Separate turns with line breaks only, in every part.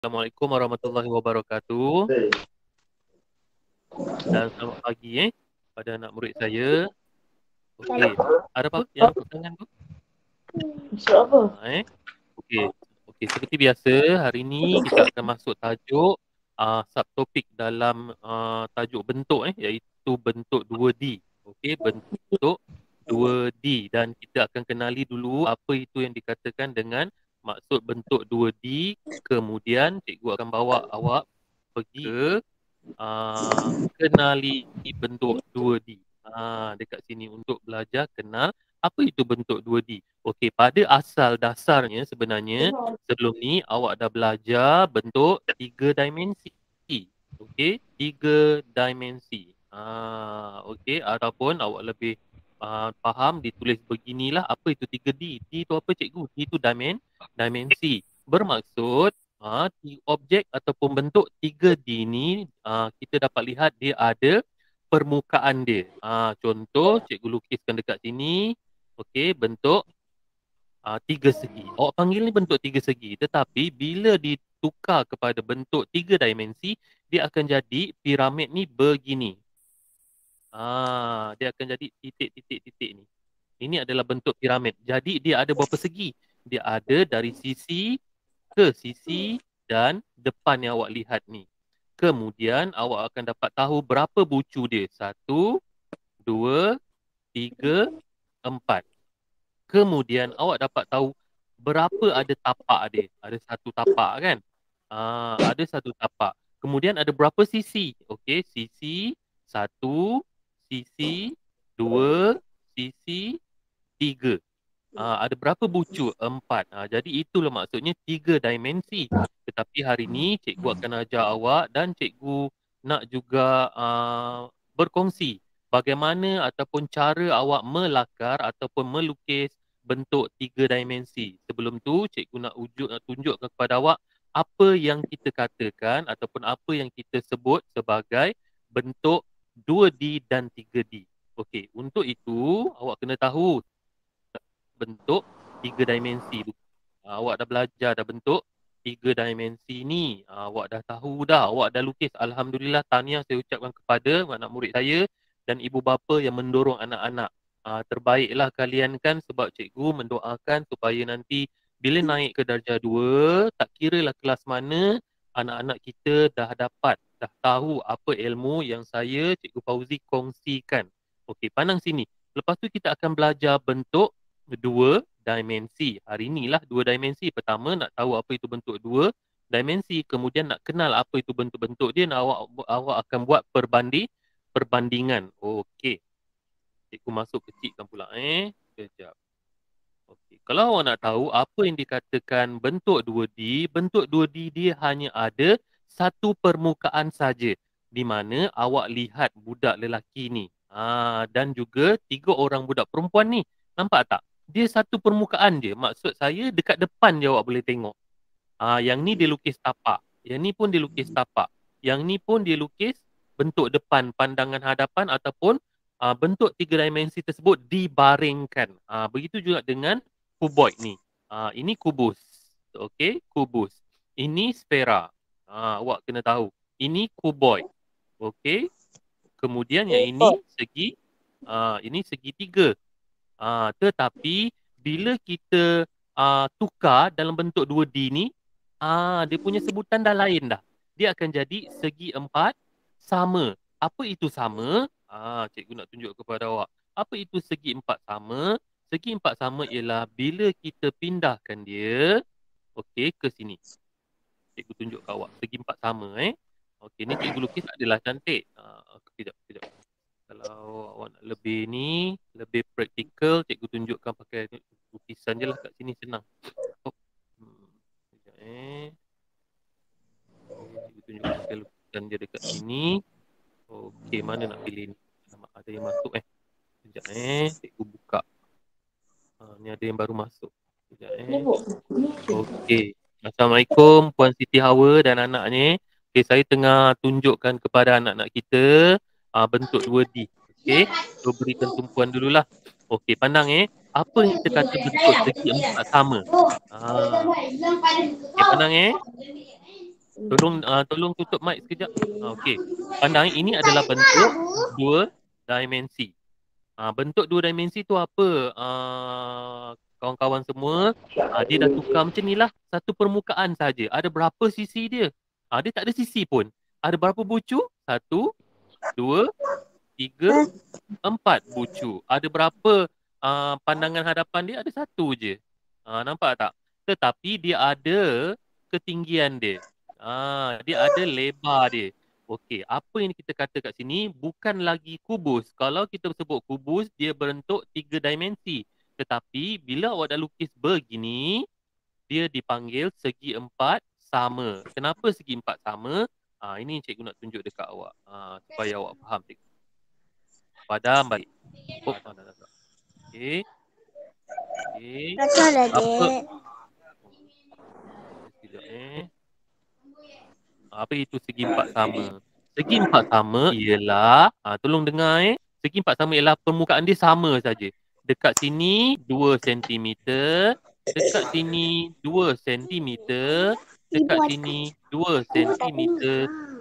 Assalamualaikum warahmatullahi wabarakatuh dan selamat pagi pada anak murid saya. Okey, ada apa yang angkat tangan tu?
Apa?
Okey. Okey, seperti biasa hari ni kita akan masuk tajuk subtopik dalam tajuk bentuk iaitu bentuk 2D. Okey, bentuk 2D dan kita akan kenali dulu apa itu yang dikatakan dengan maksud bentuk 2D. Kemudian cikgu akan bawa awak pergi ke kenali bentuk 2D. Dekat sini untuk belajar kenal apa itu bentuk 2D. Okey, pada asal dasarnya sebenarnya sebelum ni awak dah belajar bentuk 3 dimensi. Okey, 3 dimensi. Okey, ataupun awak lebih faham ditulis beginilah apa itu 3D. D itu apa cikgu? D itu dimensi. Bermaksud objek ataupun bentuk 3D ni kita dapat lihat dia ada permukaan dia. Contoh cikgu lukiskan dekat sini. Okey, bentuk 3 segi. Awak panggil ni bentuk 3 segi, tetapi bila ditukar kepada bentuk 3 dimensi, dia akan jadi piramid ni begini. Dia akan jadi titik-titik-titik ni. Ini adalah bentuk piramid. Jadi dia ada berapa segi? Dia ada dari sisi ke sisi dan depan yang awak lihat ni. Kemudian awak akan dapat tahu berapa bucu dia. 1, 2, 3, 4. Kemudian awak dapat tahu berapa ada tapak dia. Ada satu tapak kan? Ada satu tapak. Kemudian ada berapa sisi? Okey, sisi 1, sisi 2, sisi 3. Ada berapa bucu? 4. Jadi itulah maksudnya 3 dimensi. Tetapi hari ni cikgu akan ajar awak dan cikgu nak juga berkongsi bagaimana ataupun cara awak melakar ataupun melukis bentuk 3 dimensi. Sebelum tu cikgu nak tunjukkan kepada awak apa yang kita katakan ataupun apa yang kita sebut sebagai bentuk 2D dan 3D. Okey, untuk itu awak kena tahu bentuk 3 dimensi tu. Awak dah belajar dah bentuk 3 dimensi ni. Awak dah tahu dah, awak dah lukis. Alhamdulillah, tahniah saya ucapkan kepada anak murid saya dan ibu bapa yang mendorong anak-anak. Terbaiklah kalian kan, sebab cikgu mendoakan supaya nanti bila naik ke darjah 2, tak kiralah kelas mana, anak-anak kita dah dapat, dah tahu apa ilmu yang saya, Cikgu Fauzi, kongsikan. Okey, pandang sini. Lepas tu kita akan belajar bentuk 2 dimensi. Hari inilah 2 dimensi. Pertama nak tahu apa itu bentuk 2 dimensi, kemudian nak kenal apa itu bentuk-bentuk dia, dan awak akan buat perbandingan. Okey. Cikgu masuk kecilkan pula Sekejap. Okey. Kalau awak nak tahu apa yang dikatakan bentuk 2D, bentuk 2D dia hanya ada satu permukaan saja, di mana awak lihat budak lelaki ni. Dan juga 3 orang budak perempuan ni. Nampak tak? Dia satu permukaan je. Maksud saya dekat depan je awak boleh tengok. Yang ni dia lukis tapak. Yang ni pun dia lukis tapak. Yang ni pun dia lukis bentuk depan, pandangan hadapan ataupun bentuk 3 dimensi tersebut dibaringkan. Begitu juga dengan kuboid ni. Ini kubus. Okey, kubus. Ini sfera. Awak kena tahu. Ini kuboid. Okey. Kemudian yang ini segitiga. Tetapi bila kita tukar dalam bentuk 2D ni, dia punya sebutan dah lain dah. Dia akan jadi segi 4 sama. Apa itu sama? Cikgu nak tunjuk kepada awak. Apa itu segi 4 sama? Segi 4 sama ialah bila kita pindahkan dia ke sini. Cikgu tunjuk ke awak. Segi 4 sama Okey, ni cikgu lukis adalah cantik. Kejap. Kalau awak nak lebih ni, lebih praktikal, cikgu tunjukkan pakai lukisan je lah kat sini, senang. Sekejap cikgu tunjukkan pakai lukisan je dekat sini. Okey, mana nak pilih ni? Ada yang masuk Sekejap cikgu buka. Ni ada yang baru masuk. Sekejap Okey. Assalamualaikum Puan Siti Hawa dan anaknya. Okey, saya tengah tunjukkan kepada anak-anak kita bentuk 2D. Okey, so berikan tumpuan dululah. Okey, pandang apa yang kita kata bentuk segi 4 sama? Okey, pandang Tolong tutup mic sekejap. Okey. Pandang ini adalah bentuk dua dimensi. Bentuk dua dimensi tu apa? Kawan-kawan semua, dia dah tukar macam ni lah. Satu permukaan saja. Ada berapa sisi dia? Dia tak ada sisi pun. Ada berapa bucu? Satu, dua, tiga, empat bucu. Ada berapa pandangan hadapan dia? Ada satu je. Nampak tak? Tetapi dia ada ketinggian dia. Dia ada lebar dia. Okey, apa yang kita kata kat sini bukan lagi kubus. Kalau kita sebut kubus, dia berbentuk tiga dimensi. Tetapi bila awak dah lukis begini, dia dipanggil segi empat sama. Kenapa segi empat sama? Ini cikgu nak tunjuk dekat awak supaya awak faham. Cikgu. Padam balik. Dah. Okey.
Betul lah,
Apa?
Dek.
Sekejap Apa itu segi empat sama? Segi empat sama ialah, tolong dengar Segi empat sama ialah permukaan dia sama saja. Dekat sini 2 cm, dekat sini 2 cm, dekat sini 2 cm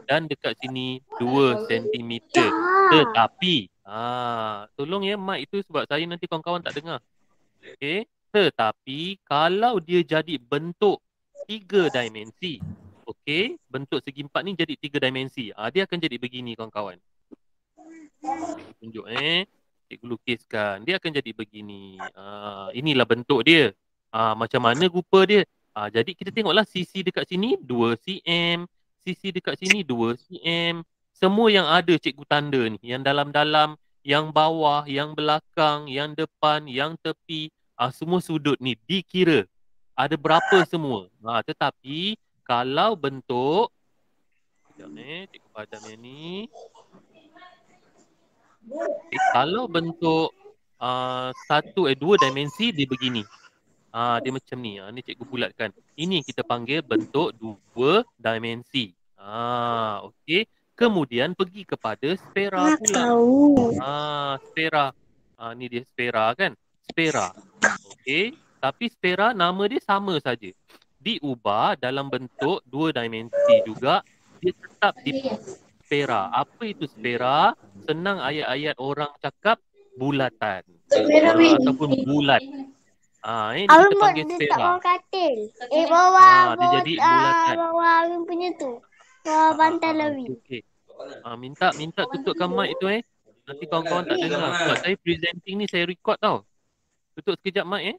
dan dekat sini 2 cm. Tetapi, tolong mic itu sebab saya nanti kawan-kawan tak dengar. Okey. Tetapi kalau dia jadi bentuk 3 dimensi, okey, bentuk segi empat ni jadi 3 dimensi. Dia akan jadi begini kawan-kawan. Tunjuk cikgu lukiskan. Dia akan jadi begini. Inilah bentuk dia. Macam mana rupa dia? Jadi kita tengoklah sisi dekat sini 2 cm, sisi dekat sini 2 cm. Semua yang ada cikgu tanda ni, yang dalam-dalam, yang bawah, yang belakang, yang depan, yang tepi, semua sudut ni dikira. Ada berapa semua. Tetapi kalau bentuk, sekejap cikgu padam yang ni. Kalau bentuk dua dimensi dia begini. Dia macam ni. Ni cikgu bulatkan. Ini kita panggil bentuk dua dimensi. Okey. Kemudian pergi kepada sfera pula. Sfera. Ni dia sfera kan? Sfera. Okey. Tapi sfera nama dia sama saja. Diubah dalam bentuk dua dimensi juga. Dia tetap di sfera. Apa itu sfera? Senang ayat-ayat orang cakap bulatan. Ataupun bulat. Ini kita panggil sfera.
Dia tak bawa katil. Bawah
dia jadi bulatan.
bawah Awin punya tu. Bawah bantal Awin.
Okey. Minta tutupkan mic tu Nanti kawan-kawan tak dengar. Sebab saya presenting ni saya record tau. Tutup sekejap mic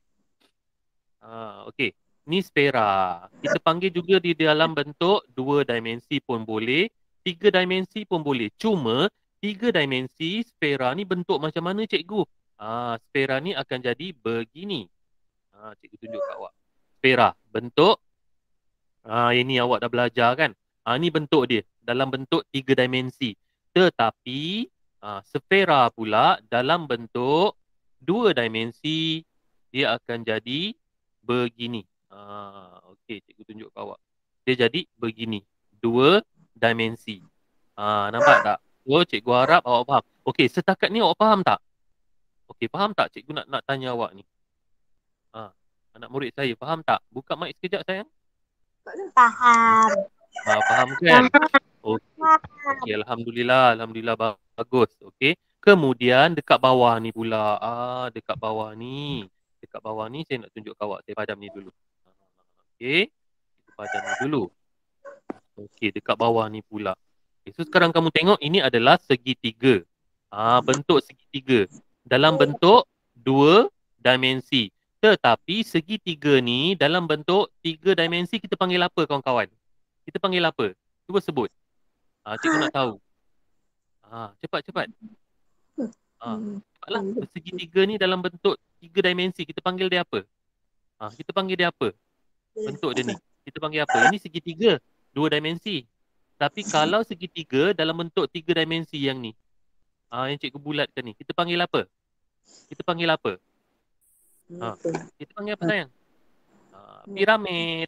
Okey. Ni sfera. Kita panggil juga di dalam bentuk 2 dimensi pun boleh, 3 dimensi pun boleh. Cuma 3 dimensi sfera ni bentuk macam mana cikgu? Sfera ni akan jadi begini. Cikgu tunjuk kat awak. Sfera, bentuk ini awak dah belajar kan? Ni bentuk dia dalam bentuk 3 dimensi. Tetapi sfera pula dalam bentuk 2 dimensi dia akan jadi begini. Okey, cikgu tunjuk kat awak. Dia jadi begini. 2 dimensi. Nampak tak? Cikgu harap awak faham. Okey, setakat ni awak faham tak? Okey, faham tak? Cikgu nak tanya awak ni. Anak murid saya, faham tak? Buka mic sekejap sayang.
Faham.
Faham kan? Okey, alhamdulillah, bagus. Okey. Kemudian dekat bawah ni pula. Dekat bawah ni saya nak tunjuk kat awak. Saya padam ni dulu. Okey. Kita padam ni dulu. Okey, dekat bawah ni pula. Okay, so sekarang kamu tengok ini adalah segitiga. Bentuk segitiga dalam bentuk 2 dimensi. Tetapi segitiga ni dalam bentuk 3 dimensi kita panggil apa kawan-kawan? Kita panggil apa? Cuba sebut. Cikgu nak tahu. Cepat. Cepatlah. Segitiga ni dalam bentuk 3 dimensi kita panggil dia apa? Kita panggil dia apa? Bentuk dia ni. Kita panggil apa? Ini segitiga 2 dimensi. Tapi kalau segitiga dalam bentuk 3 dimensi yang ni, yang cikgu bulatkan ni, kita panggil apa? Kita panggil apa? Kita panggil apa sayang? Piramid.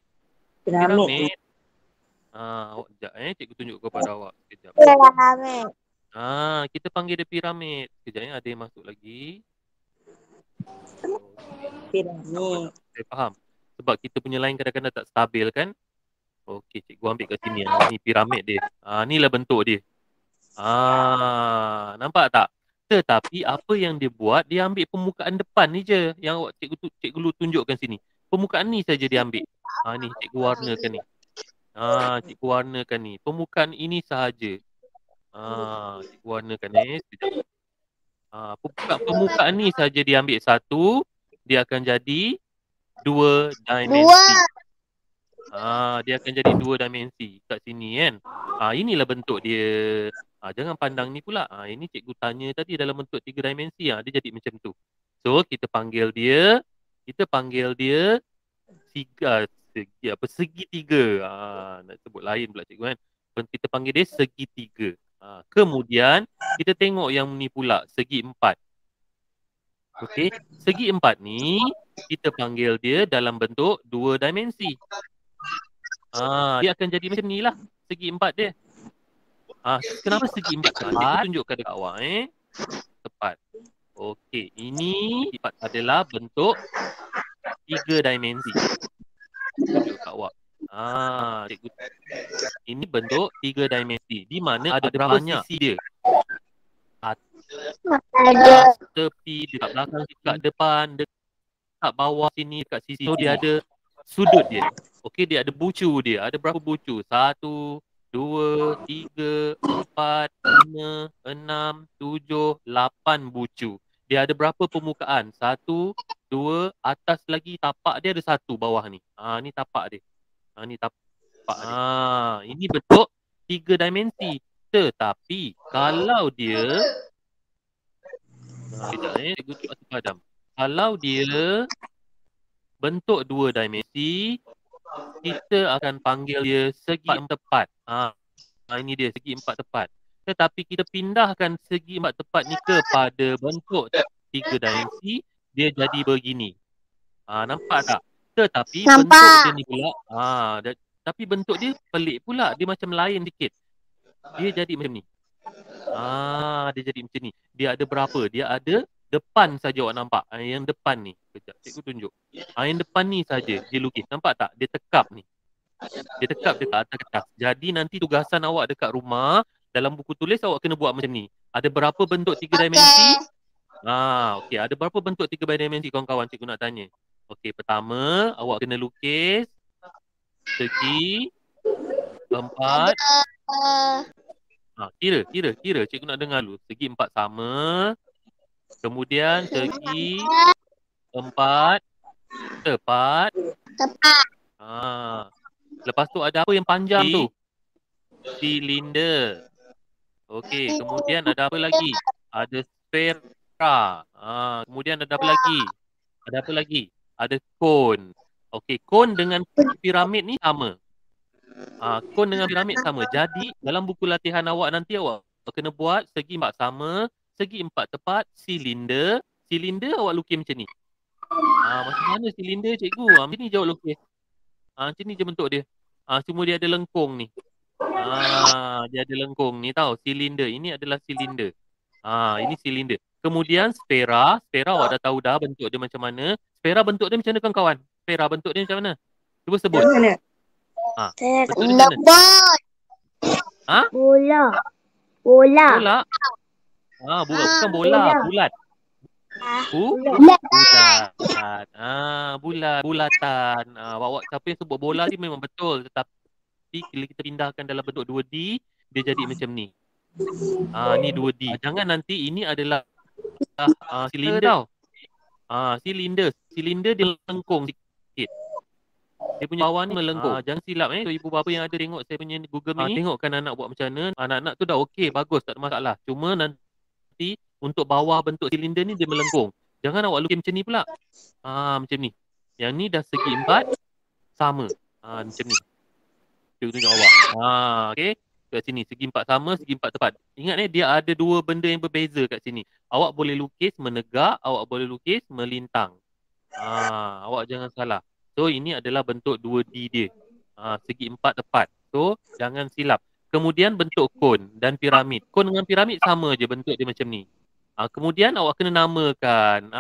Piramid. Awak sekejap cikgu tunjuk kepada awak sekejap.
Piramid.
Kita panggil dia piramid. Sekejap ada yang masuk lagi.
Piramid.
Saya faham. Sebab kita punya line kadang-kadang tak stabil kan? Okey, cikgu ambil kat sini. Ni piramid dia. Inilah bentuk dia. Nampak tak? Tetapi apa yang dia buat, dia ambil permukaan depan ni je yang awak cikgu tunjukkan sini. Permukaan ni saja dia ambil. Ni cikgu warnakan ni. Cikgu warnakan ni. Permukaan ini sahaja. Cikgu warnakan ni. Sekejap. Permukaan ni saja dia ambil satu, dia akan jadi 2 dimensi. Dia akan jadi 2 dimensi kat sini kan. Inilah bentuk dia. Jangan pandang ni pula. Ini cikgu tanya tadi dalam bentuk 3 dimensi. Dia jadi macam tu. So kita panggil dia segitiga. Nak sebut lain pula cikgu kan. Kita panggil dia segitiga. Kemudian kita tengok yang ni pula, segi empat. Okey, segi empat ni kita panggil dia dalam bentuk 2 dimensi. Dia akan jadi macam ni lah segi empat dia. Kenapa segi empat? Saya tunjukkan dekat awak tepat. Okey, ini adalah bentuk 3 dimensi. Tunjuk kat awak. Cikgu. Ini bentuk 3 dimensi di mana ada banyak sisi dia.
Ada.
Tepi, dekat belakang, dekat depan, dekat bawah sini, dekat sisi. So dia ada sudut dia. Okey, dia ada bucu dia. Ada berapa bucu? 1, 2, 3, 4, 5, 6, 7, 8 bucu. Dia ada berapa permukaan? 1, 2, atas lagi tapak dia ada 1 bawah ni. Ni tapak dia. Ni tapak dia. Ini bentuk 3 dimensi. Tetapi kalau dia cikgu tu atas padam. Kalau dia bentuk 2 dimensi, kita akan panggil dia segi tepat. Ini dia segi 4 tepat. Tetapi kita pindahkan segi 4 tepat ni kepada bentuk 3 dimensi, dia jadi begini. Nampak tak? Tetapi bentuk dia ni pula, tapi bentuk dia pelik pula. Dia macam lain sikit. Dia jadi macam ni. Dia jadi macam ni. Dia ada berapa? Dia ada depan saja awak nampak. Yang depan ni. Sekejap, cikgu tunjuk. Yang depan ni saja dia lukis. Nampak tak? Dia tekap ni. Dia tekap dekat atas kertas. Jadi nanti tugasan awak dekat rumah, dalam buku tulis awak kena buat macam ni. Ada berapa bentuk 3 dimensi? Okey. Ada berapa bentuk 3 dimensi kawan-kawan? Cikgu nak tanya. Okey, pertama awak kena lukis segi 4. Kira. Cikgu nak dengar dulu. Segi 4 sama. Kemudian segi 4 tepat. Lepas tu ada apa yang panjang tu? Silinder. Okey, kemudian ada apa lagi? Ada sfera. Kemudian ada apa lagi? Ada kon. Okey, kon dengan piramid ni sama. Kon dengan piramid sama. Jadi dalam buku latihan awak nanti awak kena buat segi 4 sama, segi 4 tepat, silinder. Silinder awak lukis macam ni. Macam mana silinder cikgu? Macam ni je awak lukis. Macam ni je bentuk dia. Cuma dia ada lengkung ni. Dia ada lengkung ni tau. Silinder. Ini adalah silinder. Ini silinder. Kemudian sfera. Sfera awak dah tahu dah bentuk dia macam mana. Sfera bentuk dia macam mana kawan-kawan? Sfera bentuk dia macam mana? Cuba sebut. Bentuk dia macam mana?
Bola.
Bola. Bukan bola. Bulat. Bulat. Bulatan. Awak siapa yang sebut bola ni memang betul. Tetapi bila kita pindahkan dalam bentuk 2D, dia jadi macam ni. Ni 2D. Jangan nanti ini adalah silinder tau. Silinder dia lengkung sikit. Dia punya bawah ni melengkung. Jangan silap so, ibu bapa yang ada tengok saya punya Google ni, tengokkan anak buat macam mana. Anak-anak tu dah okey, bagus, tak ada masalah. Cuma nanti untuk bawah bentuk silinder ni dia melengkung. Jangan awak lukis macam ni pula. Macam ni. Yang ni dah segi 4 sama. Macam ni. Cikgu tunjuk awak. Okey. Kat sini segi 4 sama, segi 4 tepat. Ingat dia ada 2 benda yang berbeza kat sini. Awak boleh lukis menegak, awak boleh lukis melintang. Awak jangan salah. So ini adalah bentuk 2D dia. Segi 4 tepat. So jangan silap. Kemudian bentuk kon dan piramid. Kon dengan piramid sama je bentuk dia macam ni. Kemudian awak kena namakan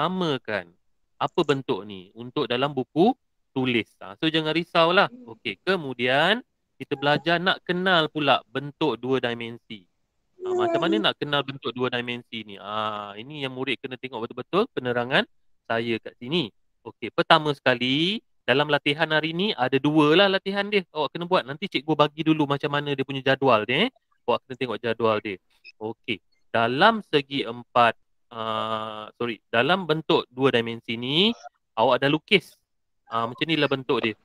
apa bentuk ni untuk dalam buku tulis. So jangan risaulah. Okey, kemudian kita belajar nak kenal pula bentuk dua dimensi. Macam mana nak kenal bentuk dua dimensi ni? Ini yang murid kena tengok betul-betul penerangan saya kat sini. Okey, pertama sekali dalam latihan hari ni ada dua lah latihan dia. Awak kena buat. Nanti cikgu bagi dulu macam mana dia punya jadual dia. Awak kena tengok jadual dia. Okey, dalam segi empat, dalam bentuk dua dimensi ni, awak dah lukis. Macam ni lah bentuk dia.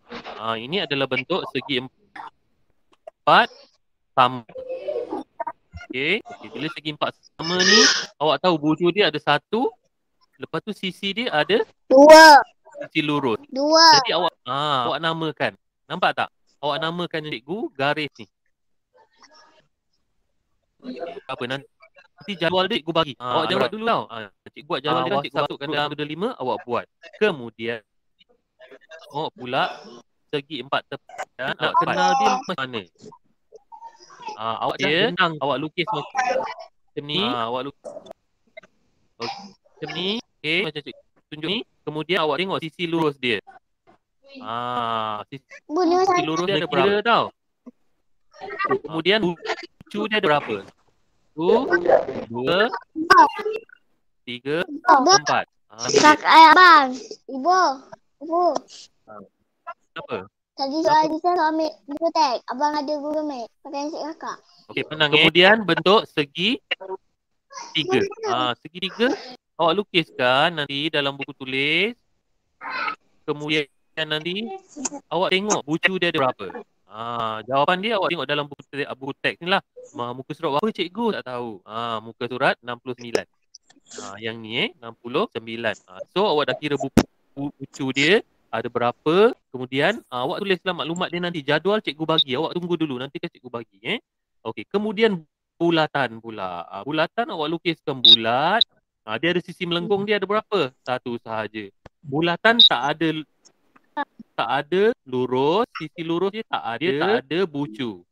Ini adalah bentuk segi empat sama. Okey, bila segi empat sama ni, awak tahu bujur dia ada satu, lepas tu sisi dia ada
Dua.
sisi lurus.
Dua.
Jadi awak namakan. Nampak tak? Awak namakan cikgu garis ni. Apa nanti jadual dia cikgu bagi. Awak jawab dulu tau. Cikgu buat jadual dia, cikgu masukkan dalam modul 5, awak buat. Kemudian awak pula segi empat tepi, nak kenal dia macam mana? Awak dia senang awak lukis macam ni, awak lukis macam ni, okey, macam cikgu tunjuk ni. Kemudian awak tengok sisi lurus dia. Sisi lurus dia ada berapa tau? Kemudian bucu dia ada berapa? 1, 2, 3, 4.
Kakak abang. Ibu.
Apa?
Tadi soal kita ambil Google Tag. Abang ada Google Meet. Pakai handset kakak.
Okey, penang. Kemudian bentuk segi 3. Segi 3 awak lukiskan nanti dalam buku tulis. Kemudian nanti awak tengok bucu dia ada berapa. Jawapan dia awak tengok dalam buku teks ni lah. Muka surat berapa cikgu? Tak tahu. Muka surat 69. Yang ni 69. So awak dah kira bucu dia ada berapa. Kemudian awak tulislah maklumat dia nanti. Jadual cikgu bagi. Awak tunggu dulu. Nanti kan cikgu bagi. Okey. Kemudian bulatan pula. Bulatan awak lukiskan bulat. Dia ada sisi melengkung dia ada berapa? Satu sahaja. Bulatan tak ada lurus. Sisi lurus dia tak ada. Dia tak ada bucu.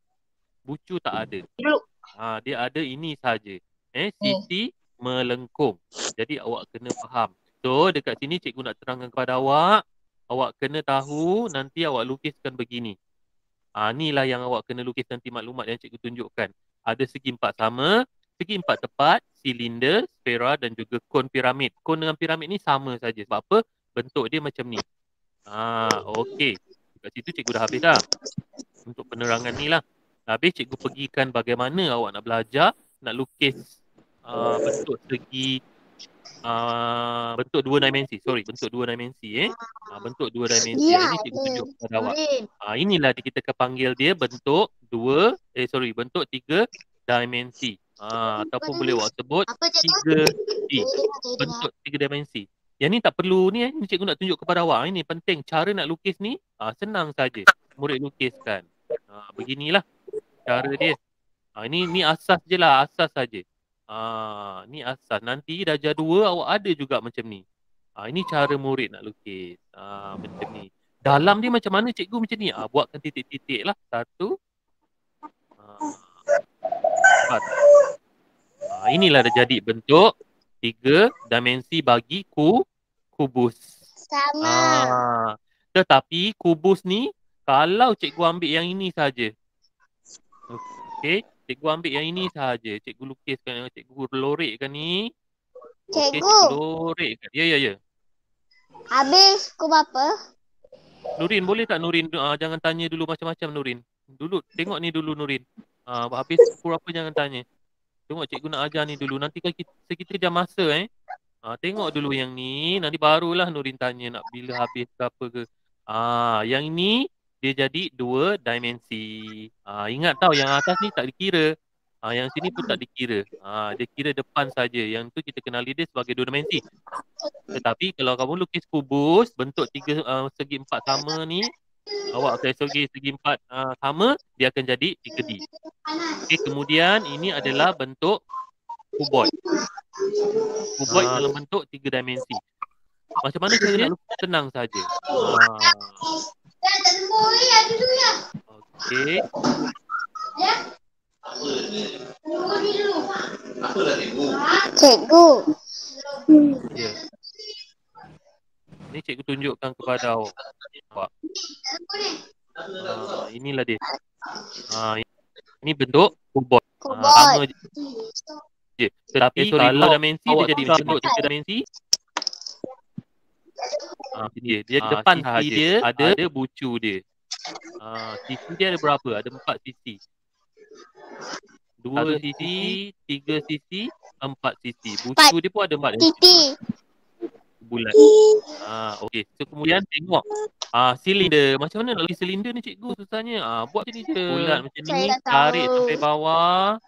Bucu tak ada. Dia ada ini sahaja. Sisi melengkung. Jadi awak kena faham. So dekat sini cikgu nak terangkan kepada awak. Awak kena tahu nanti awak lukiskan begini. Inilah yang awak kena lukis nanti maklumat yang cikgu tunjukkan. Ada segi empat sama, segi empat tepat, silinder, sfera dan juga kon piramid. Kon dengan piramid ni sama saja. Sebab apa? Bentuk dia macam ni. Okey. Kat situ cikgu dah habis dah. Untuk penerangan ni lah. Habis cikgu pergikan bagaimana awak nak belajar, nak lukis bentuk segi bentuk dua dimensi. Bentuk dua dimensi bentuk dua dimensi. Ini cikgu tunjuk kepada awak. Inilah kita akan panggil dia bentuk bentuk 3 dimensi. Ataupun boleh awak sebut 3D. Bentuk 3 dimensi. Yang ni tak perlu ni ni cikgu nak tunjuk kepada awak. Ini penting. Cara nak lukis ni senang saja. Murid lukiskan. Beginilah cara dia. Ini asas je lah, asas saja. Ni asas. Nanti darjah 2 awak ada juga macam ni. Ini cara murid nak lukis. Macam ni. Dalam dia macam mana cikgu macam ni? Buatkan titik-titik lah. 1. Inilah dah jadi bentuk 3 dimensi bagi kubus.
Sama.
Tetapi kubus ni kalau cikgu ambil yang ini saja. Okey, cikgu ambil yang ini saja. Cikgu lukiskan, cikgu lorekkan ni. Okey, cikgu lorekkan. Ya.
Habis pukul berapa?
Nurin, boleh tak Nurin jangan tanya dulu macam-macam Nurin. Dulu tengok ni dulu Nurin. Habis pukul berapa jangan tanya. Tengok cikgu nak ajar ni dulu. Nanti kan kita jam masa tengok dulu yang ni. Nanti barulah Nurin tanya nak bila habis berapa ke. Yang ni dia jadi 2 dimensi. Ingat tau yang atas ni tak dikira. Yang sini pun tak dikira. Dia kira depan saja. Yang tu kita kenali dia sebagai 2 dimensi. Tetapi kalau kamu lukis kubus bentuk 3 segi 4 sama ni, awak segi 4 sama, dia akan jadi 3D. Okey, kemudian ini adalah bentuk kuboid. Kuboid dalam bentuk 3 dimensi. Macam mana cara nak lukis? Tenang saja. Okey.
Cikgu.
Ya. Ni cikgu tunjukkan kepada awak. Inilah dia. Ni bentuk kubot.
Kubot.
Sama je. Tetapi kalau dimensi dia jadi bentuk 3 dimensi. Dia depan sisi dia ada bucu dia. Sisi dia ada berapa? Ada 4 sisi. 2 sisi, 3 sisi, 4 sisi. Bucu dia pun ada 4
Titi.
bulat. Okey. So kemudian tengok silinder. Macam mana nak lagi silinder ni cikgu susahnya? Buat macam ni je. Bulat macam ni,
Saya tak
tarik
tahu.
sampai bawah.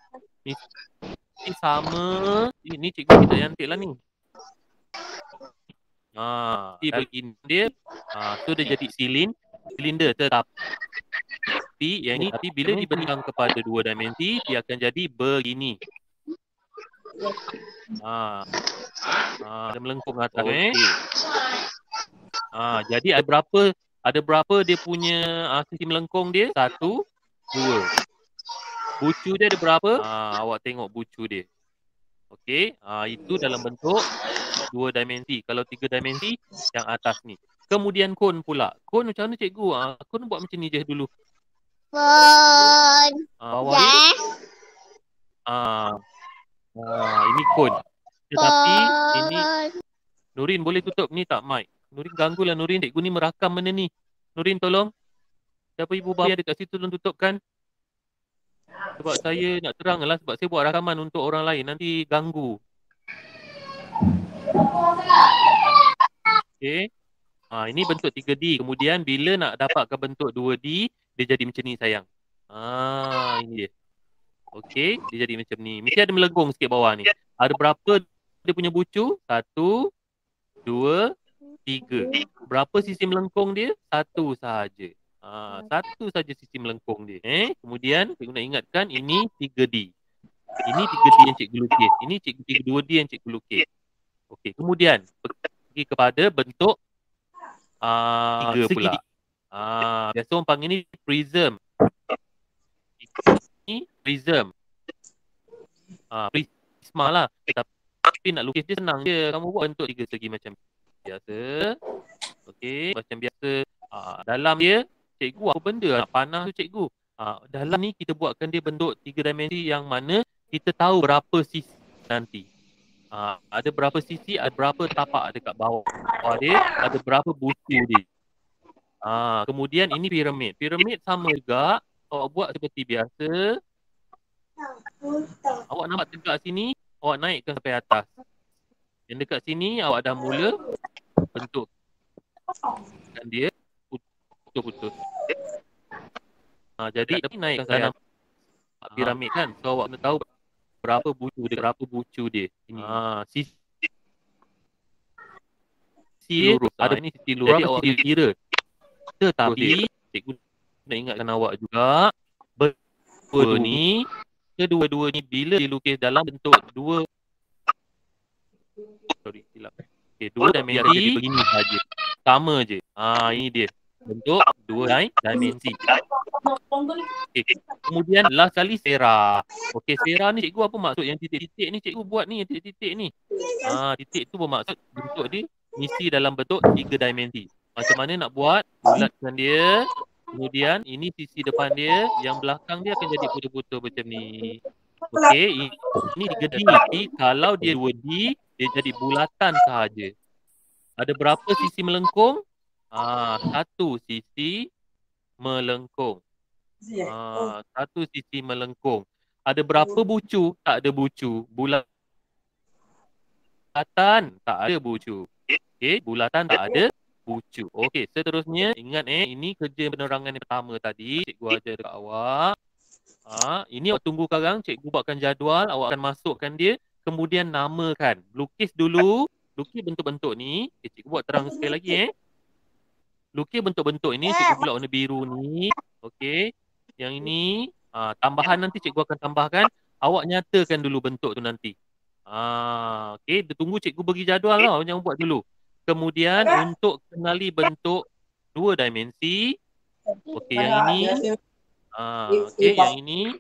Ni sama. Ni cikgu kita yantik lah ni. Dia begini dia. So dia jadi silinder tetapi yang ni bila dibentang kepada 2 dimensi dia akan jadi begini. Dia melengkung atas. Jadi ada berapa dia punya sisi melengkung dia? 1, 2. Bucu dia ada berapa? Awak tengok bucu dia. Okey, itu dalam bentuk 2 dimensi. Kalau 3 dimensi yang atas ni. Kemudian kon pula. Kon macam mana cikgu? Kon buat macam ni je dulu.
Pon.
Bawah ni. Ini kon. Tetapi ini Nurin boleh tutup ni tak mic? Nurin ganggulah Nurin. Cikgu ni merakam benda ni. Nurin tolong. Siapa ibu bapa ada kat situ tolong tutupkan. Sebab saya nak terang lah. Sebab saya buat rakaman untuk orang lain. Nanti ganggu. Okay. Ini bentuk 3D. Kemudian bila nak dapatkan bentuk 2D, dia jadi macam ni sayang. Ini dia. Okey, dia jadi macam ni. Mesti ada melengkung sikit bawah ni. Ada berapa dia punya bucu? 1, 2, 3. Berapa sisi melengkung dia? 1 sahaja. 1 saja sisi melengkung dia. Kemudian cikgu nak ingatkan ini 3D. Ini 3D yang cikgu lukis. Ini 2D yang cikgu lukis. Okey, kemudian pergi kepada bentuk 3 pula. Biasa orang panggil ni prism. Ini prism. Prisma lah. Tapi nak lukis dia senang je. Kamu buat bentuk 3 segi macam biasa. Okey, macam biasa. Dalam dia, cikgu apa benda nak panah tu cikgu? Dalam ni kita buatkan dia bentuk 3 dimensi yang mana kita tahu berapa sisi nanti. Ada berapa sisi, ada berapa tapak dekat bawah dia, ada berapa bucu dia. Kemudian ini piramid. Piramid sama juga. Awak buat seperti biasa. Awak nampak tegak sini, awak naikkan sampai atas. Yang dekat sini awak dah mula bentuk. Dan dia putus-putus. Jadi tapi naikkan dalam piramid kan. So awak kena tahu berapa bucu dia. Ini. Sisi lurus. Ada ini sisi lurus. Jadi awak kira. Tetapi cikgu nak ingatkan awak juga kedua-dua ni bila dilukis dalam bentuk 2 dimensi begini saja. Sama je. Ini dia. Bentuk 2 dimensi. Kemudian last kali sfera. Sfera ni cikgu apa maksud yang titik-titik ni cikgu buat ni titik-titik ni. Titik tu bermaksud bentuk dia mesti dalam bentuk 3 dimensi. Macam mana nak buat? Bulatkan dia. Kemudian ini sisi depan dia, yang belakang dia akan jadi putus-putus macam ni. Okey, ini 3D. Tapi kalau dia 2D, dia jadi bulatan sahaja. Ada berapa sisi melengkung? 1 sisi melengkung. 1 sisi melengkung. Ada berapa bucu? Tak ada bucu. Bulatan tak ada bucu. Okey, bulatan tak ada bucu. Okey, seterusnya ingat ini kerja penerangan yang pertama tadi. Cikgu ajar dekat awak. Ini awak tunggu sekarang. Cikgu buatkan jadual. Awak akan masukkan dia. Kemudian namakan. Lukis dulu. Lukis bentuk-bentuk ni. Cikgu buat terang sekali lagi. Lukis bentuk-bentuk ini. Cikgu pula warna biru ni. Okey. Yang ini. Tambahan nanti cikgu akan tambahkan. Awak nyatakan dulu bentuk tu nanti. Okey. Dia tunggu cikgu bagi jadual lah. Jangan buat dulu. Kemudian untuk kenali bentuk 2 dimensi. Okey, yang ini. Okey, yang ini.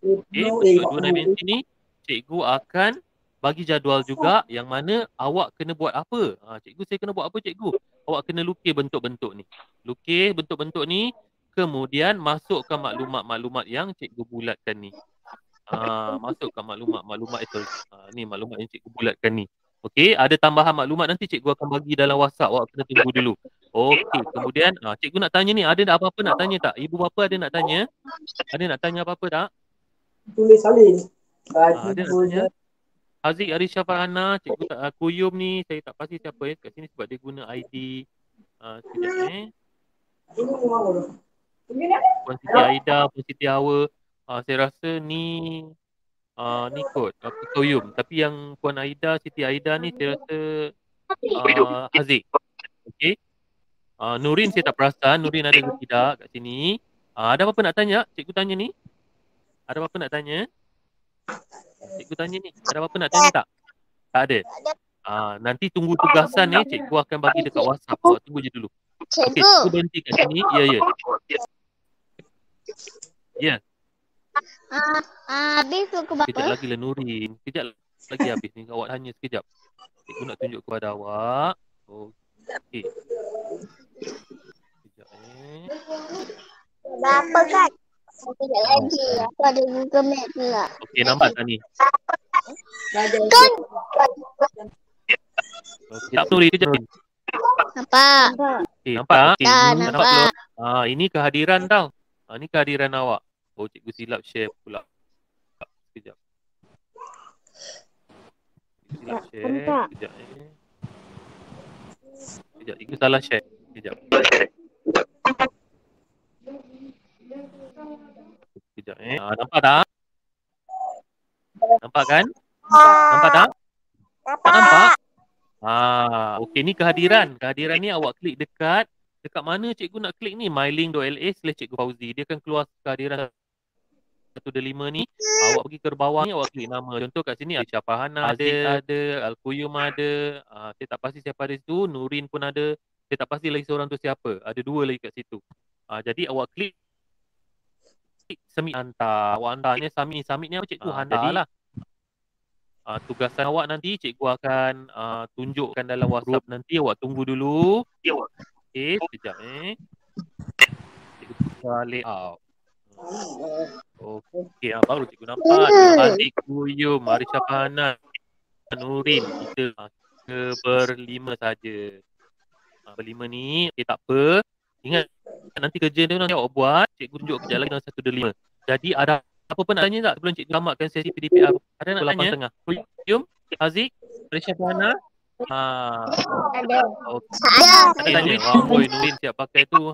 Okey, bentuk 2 dimensi ni cikgu akan bagi jadual juga yang mana awak kena buat apa. Cikgu saya kena buat apa cikgu? Awak kena lukis bentuk-bentuk ni. Lukis bentuk-bentuk ni. Kemudian masukkan maklumat-maklumat yang cikgu bulatkan ni. Masukkan maklumat-maklumat itu. Ni maklumat yang cikgu bulatkan ni. Okey, ada tambahan maklumat nanti cikgu akan bagi dalam WhatsApp. Awak kena tunggu dulu. Okey, kemudian cikgu nak tanya ni, ada apa-apa nak tanya tak? Ibu bapa ada nak tanya? Ada nak tanya apa-apa tak?
Tulis salin.
Ada nak tanya? Haziq Arisha Farhana, cikgu tak Kuyum ni, saya tak pasti siapa kat sini sebab dia guna ID. Sekejap
Ini mau dulu.
Puan Siti Aida, Puan Siti Hawa. Saya rasa ni kot Kuyum. Tapi yang Puan Aida, Siti Aida ni saya rasa Haziq. Okey. Nurin saya tak perasan Nurin ada ke tidak kat sini. Ada apa-apa nak tanya? Cikgu tanya ni. Ada apa-apa nak tanya? Cikgu tanya ni. Ada apa-apa nak tanya tak? Tak ada. Nanti tunggu tugasan ni cikgu akan bagi dekat WhatsApp. Awak tunggu je dulu. Okey, cikgu berhenti kat sini. Ya. Ya.
Habis pukul berapa?
Kejap lagi lah Nurin. Kejap lagi habis ni. Awak tanya sekejap. Cikgu nak tunjuk kepada awak. Okey. Kejap
Berapa kan? Sekejap lagi. Aku ada Google Map pula.
Okey, nampak tak ni?
Kan?
Okey, tak Nurin. Kejap.
Nampak?
Okey, nampak? Okey,
Dah,
nampak
nampak.
belum? Ini kehadiran tau. Ni kehadiran awak. Cikgu silap share pula. Sekejap. Silap share. Sekejap Sekejap, cikgu salah share. Sekejap. Sekejap nampak tak? Nampak kan? Nampak tak? Tak nampak? Okey, ni kehadiran. Kehadiran ni awak klik dekat mana cikgu nak klik ni? mylink.la/cikgu Fauzi. Dia akan keluar kehadiran 125 ni. Awak pergi ke bawah ni, awak klik nama. Contoh kat sini Aisyah Farhana ada, Al-Quyum ada. Saya tak pasti siapa ada situ. Nurin pun ada. Saya tak pasti lagi seorang tu siapa. Ada 2 lagi kat situ. Jadi awak klik submit hantar. Awak hantarnya submit ni apa cikgu hantar lah. Tugasan awak nanti cikgu akan tunjukkan dalam WhatsApp. Nanti awak tunggu dulu. Okey, sekejap Cikgu buka layout. Okey, baru cikgu nampak. Haziq, Kuyum, Arisha Farhana, Nurin. Kita berlima saja. Berlima ni, okey tak apa. Ingat, nanti kerja dia nanti awak buat. Cikgu tunjuk kejap lagi dalam 125. Jadi ada apa pun nak tanya tak sebelum cikgu tamatkan sesi PDPR? Ada nak tanya? Kuyum, Haziq, Arisha Farhana.
Ada.
Ada tanya. Boy Nurin siap pakai tu.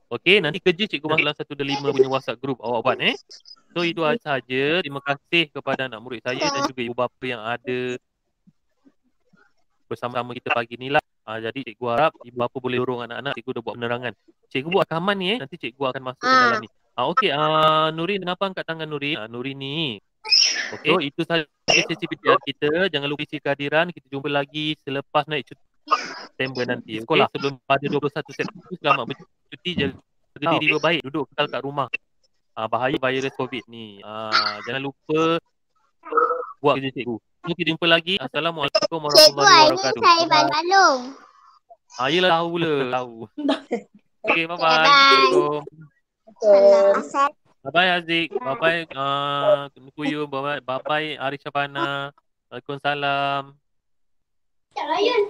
Okey, nanti kerja cikgu masuk dalam 125 punya WhatsApp group awak buat So itu sahaja. Terima kasih kepada anak murid saya dan juga ibu bapa yang ada bersama-sama kita pagi ni lah. Jadi cikgu harap ibu bapa boleh dorong anak-anak. Cikgu dah buat penerangan. Cikgu buat rakaman ni nanti cikgu akan masuk ke dalam ni. Okey, Nurin kenapa angkat tangan Nurin? Nurin ni. Okey, so itu sahaja sesi PDPR kita. Jangan lupa isi kehadiran. Kita jumpa lagi selepas naik cuti September nanti. Sekolah sebelum pada 21 September. Selamat bercuti, jaga diri baik, duduk kekal kat rumah. Bahaya virus COVID ni. Jangan lupa buat kerja cikgu. Kita jumpa lagi. Assalamualaikum warahmatullahi wabarakatuh.
Cikgu, saya Bandung.
Yelah tahu. Okay, bye-bye.
Bye-bye.
Assalamualaikum. Bye-bye Haziq. Bye-bye Kuyum. Bye-bye Arisha Farhana. Waalaikumsalam.
Tak layan.